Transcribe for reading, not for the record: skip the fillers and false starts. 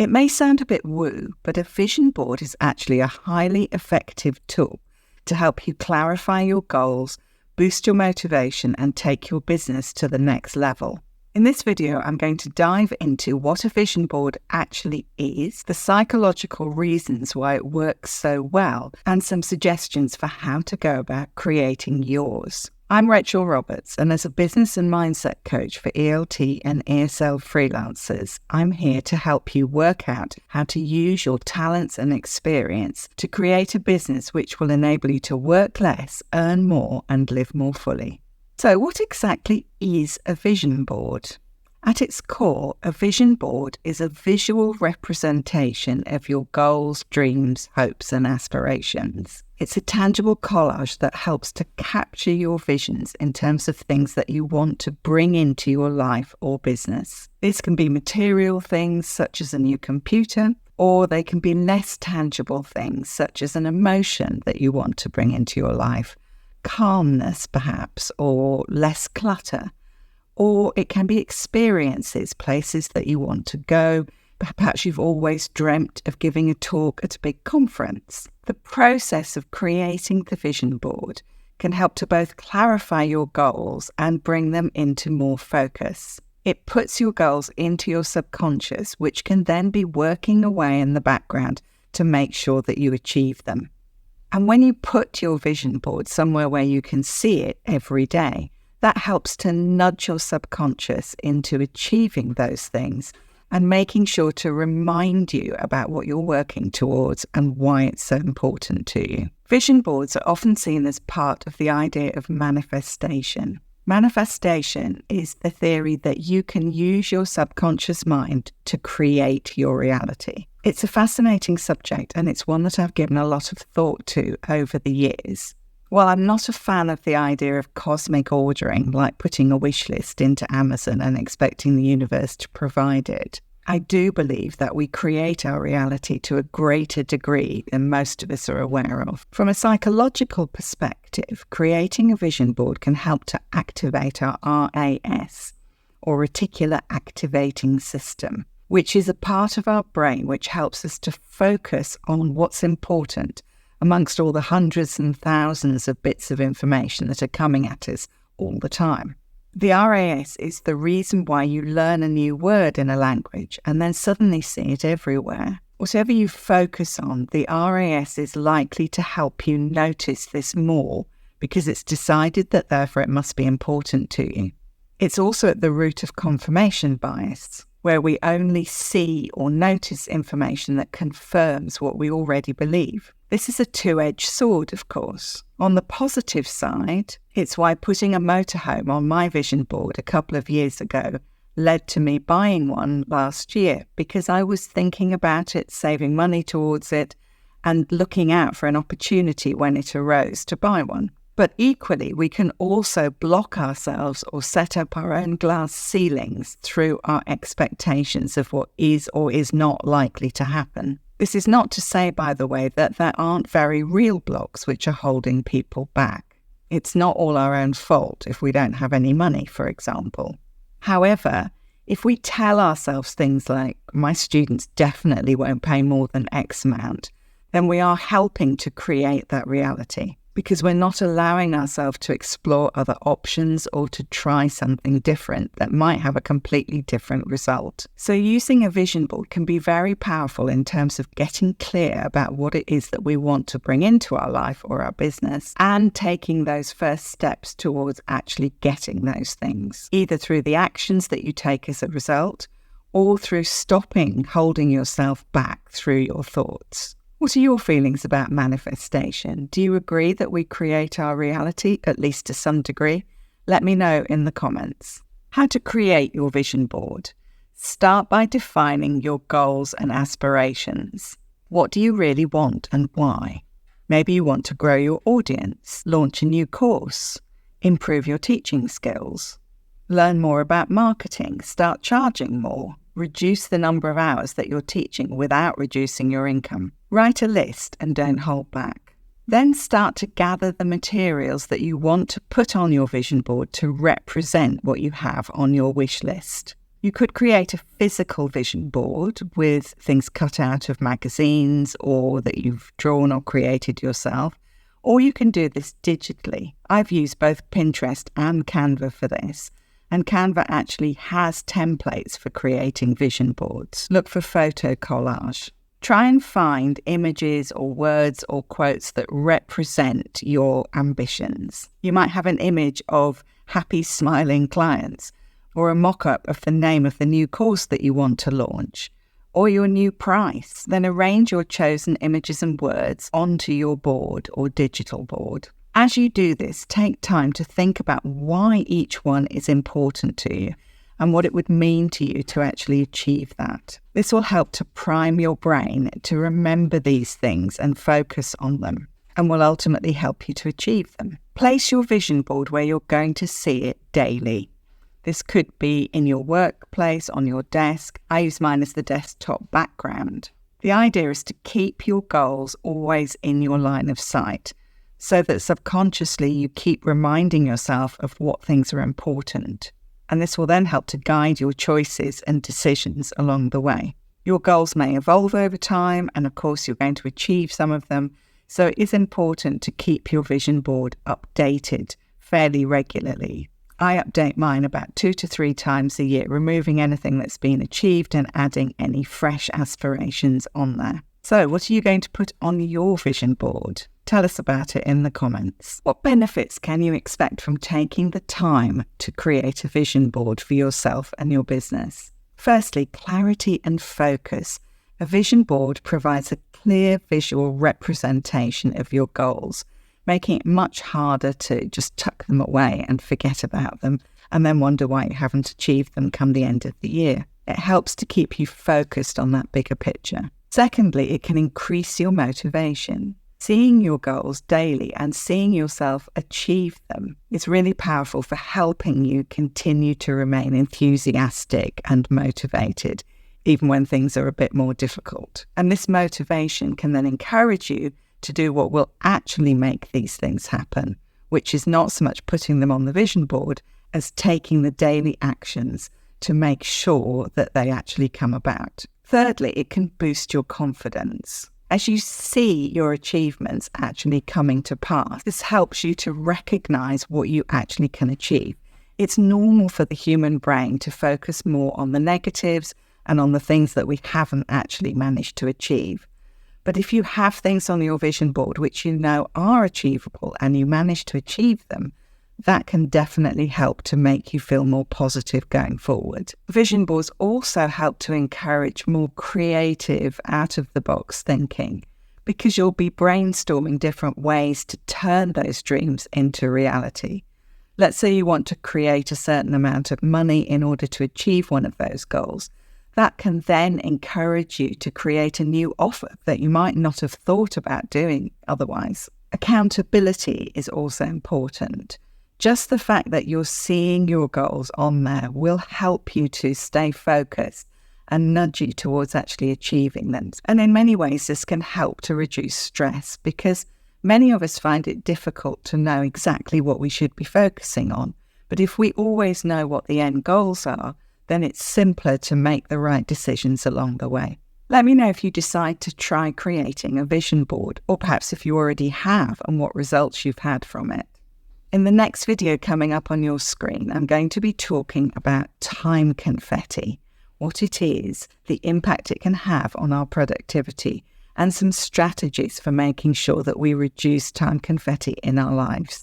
It may sound a bit woo, but a vision board is actually a highly effective tool to help you clarify your goals, boost your motivation, and take your business to the next level. In this video, I'm going to dive into what a vision board actually is, the psychological reasons why it works so well, and some suggestions for how to go about creating yours. I'm Rachel Roberts, and as a business and mindset coach for ELT and ESL freelancers, I'm here to help you work out how to use your talents and experience to create a business which will enable you to work less, earn more, and live more fully. So what exactly is a vision board? At its core, a vision board is a visual representation of your goals, dreams, hopes, and aspirations. It's a tangible collage that helps to capture your visions in terms of things that you want to bring into your life or business. This can be material things such as a new computer, or they can be less tangible things such as an emotion that you want to bring into your life, calmness perhaps, or less clutter. Or it can be experiences, places that you want to go. Perhaps you've always dreamt of giving a talk at a big conference. The process of creating the vision board can help to both clarify your goals and bring them into more focus. It puts your goals into your subconscious, which can then be working away in the background to make sure that you achieve them. And when you put your vision board somewhere where you can see it every day, that helps to nudge your subconscious into achieving those things and making sure to remind you about what you're working towards and why it's so important to you. Vision boards are often seen as part of the idea of manifestation. Manifestation is the theory that you can use your subconscious mind to create your reality. It's a fascinating subject, and it's one that I've given a lot of thought to over the years. While I'm not a fan of the idea of cosmic ordering, like putting a wish list into Amazon and expecting the universe to provide it, I do believe that we create our reality to a greater degree than most of us are aware of. From a psychological perspective, creating a vision board can help to activate our RAS, or reticular activating system, which is a part of our brain which helps us to focus on what's important amongst all the hundreds and thousands of bits of information that are coming at us all the time. The RAS is the reason why you learn a new word in a language and then suddenly see it everywhere. Whatever you focus on, the RAS is likely to help you notice this more because it's decided that therefore it must be important to you. It's also at the root of confirmation bias, where we only see or notice information that confirms what we already believe. This is a two-edged sword, of course. On the positive side, it's why putting a motorhome on my vision board a couple of years ago led to me buying one last year, because I was thinking about it, saving money towards it, and looking out for an opportunity when it arose to buy one. But equally, we can also block ourselves or set up our own glass ceilings through our expectations of what is or is not likely to happen. This is not to say, by the way, that there aren't very real blocks which are holding people back. It's not all our own fault if we don't have any money, for example. However, if we tell ourselves things like, my students definitely won't pay more than X amount, then we are helping to create that reality, because we're not allowing ourselves to explore other options or to try something different that might have a completely different result. So using a vision board can be very powerful in terms of getting clear about what it is that we want to bring into our life or our business, and taking those first steps towards actually getting those things, either through the actions that you take as a result or through stopping holding yourself back through your thoughts. What are your feelings about manifestation? Do you agree that we create our reality, at least to some degree? Let me know in the comments. How to create your vision board. Start by defining your goals and aspirations. What do you really want and why? Maybe you want to grow your audience, launch a new course, improve your teaching skills, learn more about marketing, start charging more, reduce the number of hours that you're teaching without reducing your income. Write a list and don't hold back. Then start to gather the materials that you want to put on your vision board to represent what you have on your wish list. You could create a physical vision board with things cut out of magazines or that you've drawn or created yourself, or you can do this digitally. I've used both Pinterest and Canva for this, and Canva actually has templates for creating vision boards. Look for photo collage. Try and find images or words or quotes that represent your ambitions. You might have an image of happy, smiling clients, or a mock-up of the name of the new course that you want to launch, or your new price. Then arrange your chosen images and words onto your board or digital board. As you do this, take time to think about why each one is important to you and what it would mean to you to actually achieve that. This will help to prime your brain to remember these things and focus on them, and will ultimately help you to achieve them. Place your vision board where you're going to see it daily. This could be in your workplace, on your desk. I use mine as the desktop background. The idea is to keep your goals always in your line of sight, so that subconsciously you keep reminding yourself of what things are important. And this will then help to guide your choices and decisions along the way. Your goals may evolve over time, and of course you're going to achieve some of them, so it is important to keep your vision board updated fairly regularly. I update mine about 2 to 3 times a year, removing anything that's been achieved and adding any fresh aspirations on there. So what are you going to put on your vision board? Tell us about it in the comments. What benefits can you expect from taking the time to create a vision board for yourself and your business? Firstly, clarity and focus. A vision board provides a clear visual representation of your goals, making it much harder to just tuck them away and forget about them and then wonder why you haven't achieved them come the end of the year. It helps to keep you focused on that bigger picture. Secondly, it can increase your motivation. Seeing your goals daily and seeing yourself achieve them is really powerful for helping you continue to remain enthusiastic and motivated, even when things are a bit more difficult. And this motivation can then encourage you to do what will actually make these things happen, which is not so much putting them on the vision board as taking the daily actions to make sure that they actually come about. Thirdly, it can boost your confidence. As you see your achievements actually coming to pass, this helps you to recognize what you actually can achieve. It's normal for the human brain to focus more on the negatives and on the things that we haven't actually managed to achieve. But if you have things on your vision board which you know are achievable and you manage to achieve them, that can definitely help to make you feel more positive going forward. Vision boards also help to encourage more creative, out-of-the-box thinking, because you'll be brainstorming different ways to turn those dreams into reality. Let's say you want to create a certain amount of money in order to achieve one of those goals. That can then encourage you to create a new offer that you might not have thought about doing otherwise. Accountability is also important. Just the fact that you're seeing your goals on there will help you to stay focused and nudge you towards actually achieving them. And in many ways, this can help to reduce stress, because many of us find it difficult to know exactly what we should be focusing on. But if we always know what the end goals are, then it's simpler to make the right decisions along the way. Let me know if you decide to try creating a vision board, or perhaps if you already have, and what results you've had from it. In the next video coming up on your screen, I'm going to be talking about time confetti, what it is, the impact it can have on our productivity, and some strategies for making sure that we reduce time confetti in our lives.